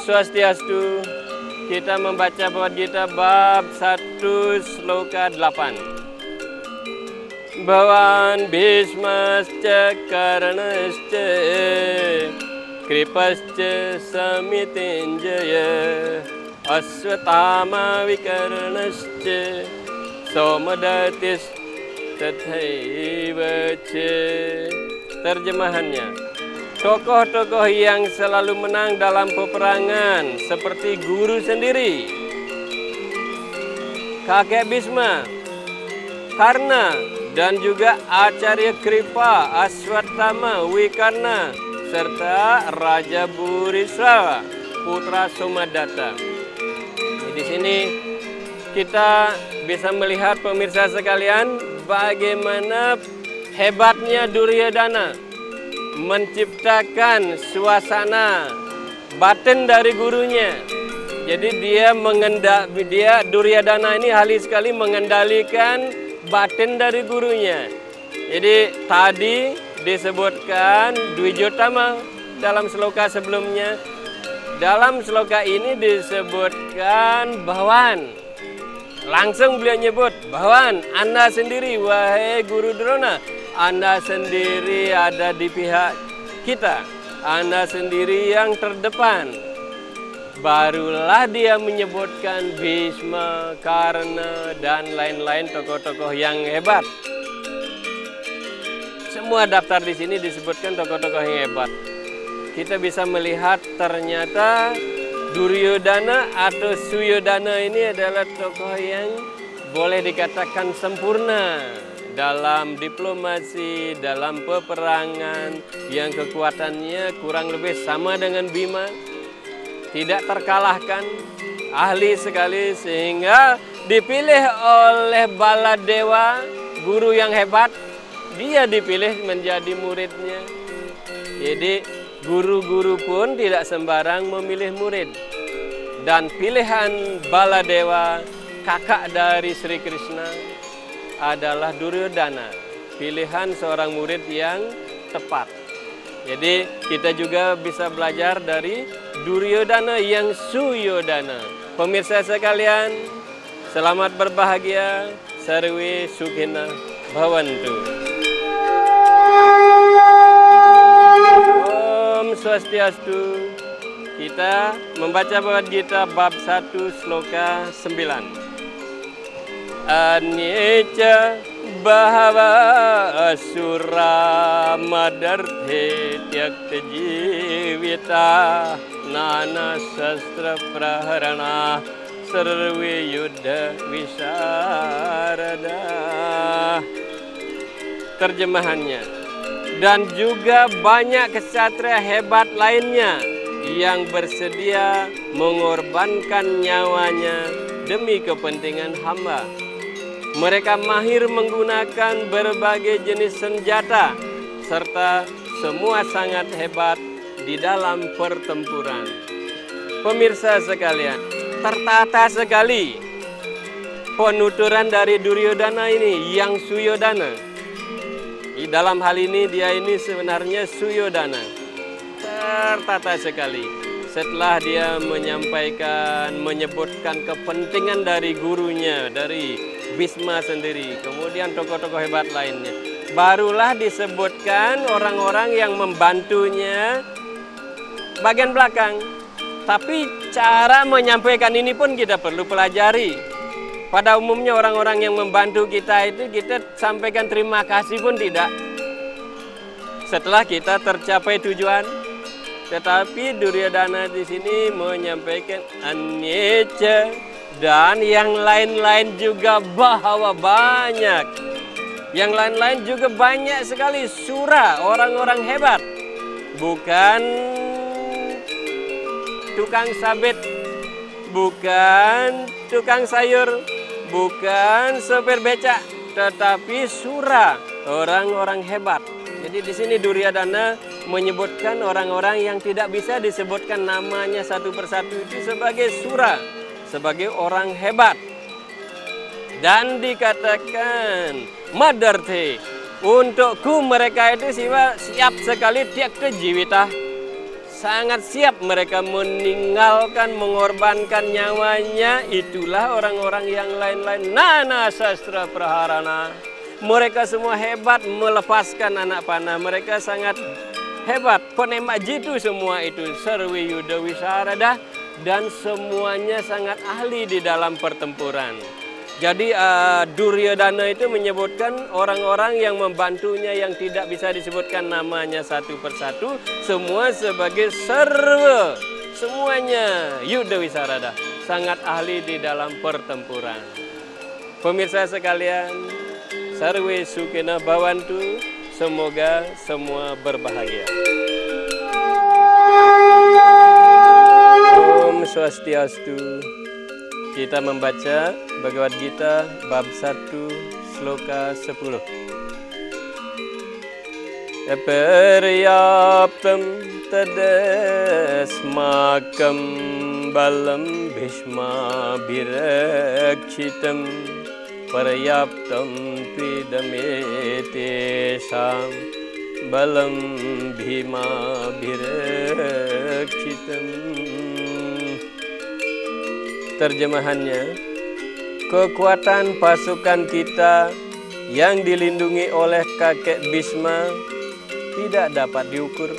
Swastiastu. Kita membaca Bhagavad Gita bab 1 sloka 8. Bhavan Bhismascha Karnascha Kripascha Samitinjaya Aswatthama Vikarnascha Somadatis Tathaiva Ca. Terjemahannya, tokoh-tokoh yang selalu menang dalam peperangan seperti guru sendiri, kakek Bhisma, Karna, dan juga Acarya Kripa, Aswatthama, Wikarna, serta Raja Burisrawa, putra Somadatta. Di sini kita bisa melihat, pemirsa sekalian, bagaimana hebatnya Duryodhana menciptakan suasana batin dari gurunya. Jadi Duryodhana ini ahli sekali mengendalikan batin dari gurunya. Jadi tadi disebutkan Dwijotama dalam sloka sebelumnya. Dalam sloka ini disebutkan Bhavan. Langsung beliau nyebut, Bhavan, Anda sendiri, wahai Guru Drona, Anda sendiri ada di pihak kita. Anda sendiri yang terdepan. Barulah dia menyebutkan Bhisma, Karna, dan lain-lain tokoh-tokoh yang hebat. Semua daftar di sini disebutkan tokoh-tokoh yang hebat. Kita bisa melihat ternyata Duryodhana atau Suyodhana ini adalah tokoh yang boleh dikatakan sempurna dalam diplomasi, dalam peperangan, yang kekuatannya kurang lebih sama dengan Bima, tidak terkalahkan, ahli sekali, sehingga dipilih oleh Baladewa, guru yang hebat. Dia dipilih menjadi muridnya. Jadi guru-guru pun tidak sembarang memilih murid. Dan pilihan Baladewa, kakak dari Sri Krishna, adalah Duryodhana. Pilihan seorang murid yang tepat. Jadi kita juga bisa belajar dari Duryodhana yang Suyodhana. Pemirsa sekalian, selamat berbahagia. Sarwe Sukhina Bhavantu. Swastiastu. Kita membaca Bhagavad Gita bab 1 sloka 9. Anyeca bahava asura madarte tyakta jivita nana sastra praharana sarve yuddha visarada. Terjemahannya, dan juga banyak ksatria hebat lainnya yang bersedia mengorbankan nyawanya demi kepentingan hamba. Mereka mahir menggunakan berbagai jenis senjata serta semua sangat hebat di dalam pertempuran. Pemirsa sekalian, tertata sekali penuturan dari Duryodhana ini yang Suyodhana. Di dalam hal ini dia ini sebenarnya Suyodhana. Tertata sekali. Setelah dia menyebutkan kepentingan dari gurunya, dari Bhisma sendiri, kemudian tokoh-tokoh hebat lainnya, barulah disebutkan orang-orang yang membantunya bagian belakang. Tapi cara menyampaikan ini pun kita perlu pelajari. Pada umumnya orang-orang yang membantu kita itu kita sampaikan terima kasih pun tidak. Setelah kita tercapai tujuan, tetapi Duryodhana di sini menyampaikan anyeca dan yang lain-lain juga bahwa banyak. Yang lain-lain juga banyak sekali sura, orang-orang hebat. Bukan tukang sabit, bukan tukang sayur, bukan sopir becak, tetapi sura, orang-orang hebat. Jadi di sini Duryodhana menyebutkan orang-orang yang tidak bisa disebutkan namanya satu persatu itu sebagai sura, sebagai orang hebat. Dan dikatakan Madarte, untukku mereka itu siap sekali tyakta jivita, sangat siap mereka meninggalkan, mengorbankan nyawanya. Itulah orang-orang yang lain-lain. Nana sastra praharana. Mereka semua hebat melepaskan anak panah. Mereka sangat hebat. Penembak jitu semua itu. Sarwi Yuda Wisarada. Dan semuanya sangat ahli di dalam pertempuran. Jadi Duryodhana itu menyebutkan orang-orang yang membantunya yang tidak bisa disebutkan namanya satu persatu. Semua sebagai sarwa. Semuanya Yuda Wisarada. Sangat ahli di dalam pertempuran. Pemirsa sekalian, sarwe sukena bhavantu. Semoga semua berbahagia. Om Swastiastu. Kita membaca Bhagavad Gita bab 1 sloka 10. Aparyaptam tadasmakam balam bhishma birakshitam paryaptam tvidamete-sham balam bhima birakshitam. Terjemahannya, kekuatan pasukan kita yang dilindungi oleh kakek Bhisma tidak dapat diukur.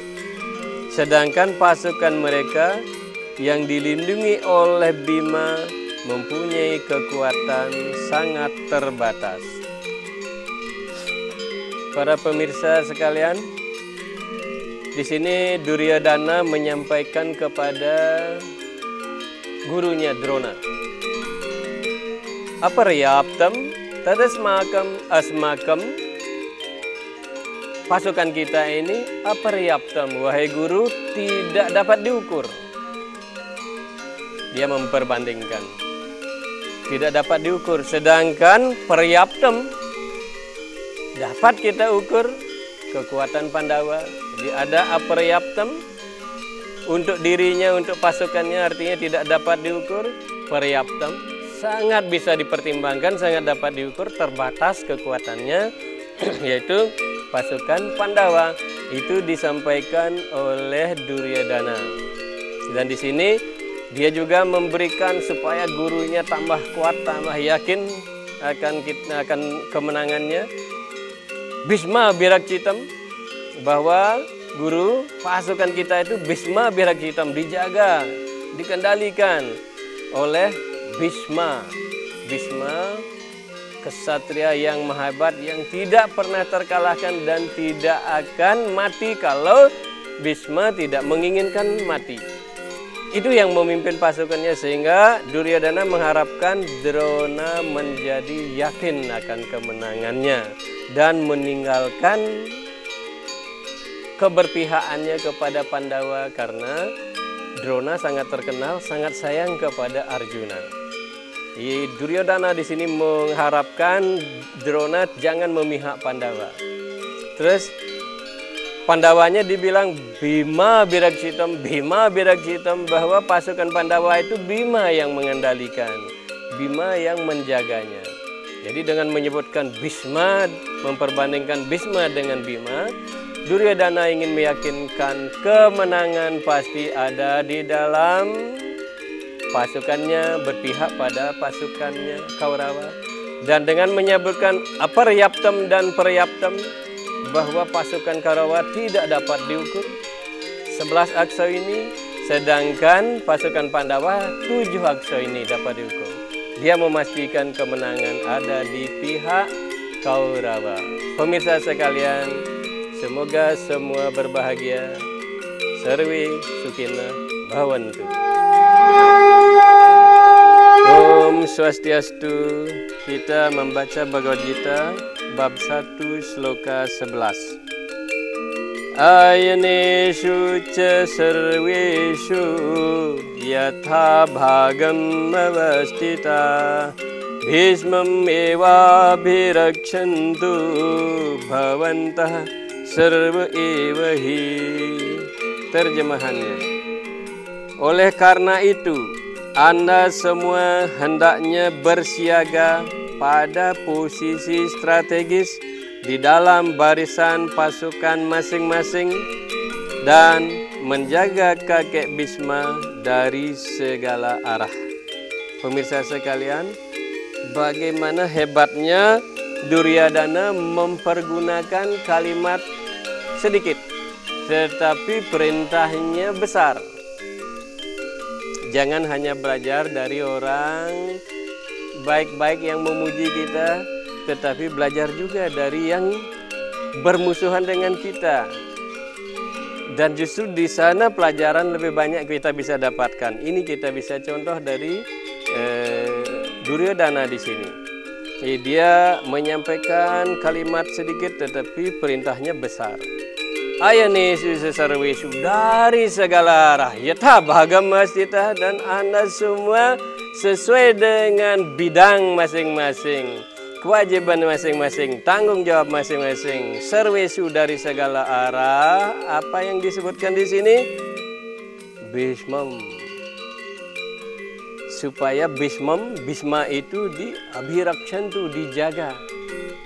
Sedangkan pasukan mereka yang dilindungi oleh Bima mempunyai kekuatan sangat terbatas. Para pemirsa sekalian, di sini Duryodhana menyampaikan kepada gurunya Drona. Aparyaptam tadasmakam asmakam. Pasukan kita ini aparyaptam, wahai guru, tidak dapat diukur. Dia memperbandingkan. Tidak dapat diukur. Sedangkan paryaptam dapat kita ukur kekuatan Pandawa. Jadi ada aparyaptam untuk dirinya, untuk pasukannya, artinya tidak dapat diukur. Paryaptam sangat bisa dipertimbangkan, sangat dapat diukur, terbatas kekuatannya, yaitu pasukan Pandawa. Itu disampaikan oleh Duryodhana. Dan di sini dia juga memberikan supaya gurunya tambah kuat, tambah yakin akan kemenangannya. Bhisma birakshitam, bahwa guru, pasukan kita itu Bhisma birakshitam, dijaga, dikendalikan oleh Bhisma. Bhisma, kesatria yang hebat, yang tidak pernah terkalahkan dan tidak akan mati kalau Bhisma tidak menginginkan mati. Itu yang memimpin pasukannya, sehingga Duryodhana mengharapkan Drona menjadi yakin akan kemenangannya dan meninggalkan keberpihakannya kepada Pandawa, karena Drona sangat terkenal, sangat sayang kepada Arjuna. Duryodhana di sini mengharapkan Drona jangan memihak Pandawa. Terus Pandawanya dibilang Bima birakshitam, Bima birakshitam, bahwa pasukan Pandawa itu Bima yang mengendalikan, Bima yang menjaganya. Jadi dengan menyebutkan Bhisma, memperbandingkan Bhisma dengan Bima, Duryodhana ingin meyakinkan kemenangan pasti ada di dalam pasukannya, berpihak pada pasukannya Kaurawa. Dan dengan menyebutkan aparyaptam dan paryaptam, bahwa pasukan Kaurawa tidak dapat diukur 11 aksa ini, sedangkan pasukan Pandawa 7 aksa ini dapat diukur. Dia memastikan kemenangan ada di pihak Kaurawa. Pemirsa sekalian, semoga semua berbahagia. Sarwe Sukina Bhavantu. Om Swastiastu. Kita membaca Bhagavad Gita bab 1 sloka 11. Ayaneshu ca sarveshu yatha bhagam avastita bhismam eva bhirakshantu bhavantah sarva eva hi. Terjemahannya, oleh karena itu Anda semua hendaknya bersiaga pada posisi strategis di dalam barisan pasukan masing-masing dan menjaga kakek Bisma dari segala arah. Pemirsa sekalian, bagaimana hebatnya Duryodhana mempergunakan kalimat sedikit, tetapi perintahnya besar. Jangan hanya belajar dari orang baik-baik yang memuji kita, tetapi belajar juga dari yang bermusuhan dengan kita. Dan justru di sana pelajaran lebih banyak kita bisa dapatkan. Ini kita bisa contoh dari Duryodhana di sini. Jadi dia menyampaikan kalimat sedikit tetapi perintahnya besar. Ayanesu sesarwesu, dari segala arah, yatha bhagam masjitah, dan Anda semua sesuai dengan bidang masing-masing, kewajiban masing-masing, tanggung jawab masing-masing. Sarwesu, dari segala arah. Apa yang disebutkan di sini? Bhismam. Supaya Bisma itu abhiraksantu, dijaga.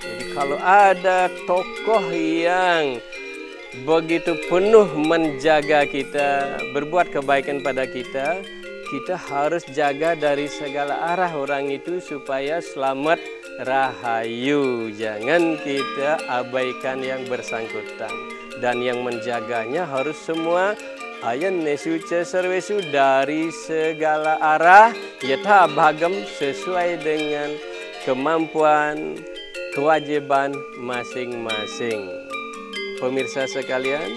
Jadi kalau ada tokoh yang begitu penuh menjaga kita, berbuat kebaikan pada kita, kita harus jaga dari segala arah orang itu supaya selamat rahayu. Jangan kita abaikan yang bersangkutan. Dan yang menjaganya harus semua ayan nesu sarwesu, dari segala arah, yatha bhagam, sesuai dengan kemampuan, kewajiban masing-masing. Pemirsa sekalian,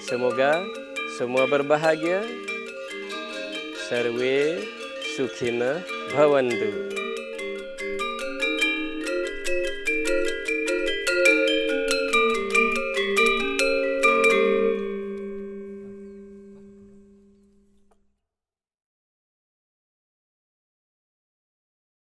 semoga semua berbahagia. Sarwe sukhina bhavantu.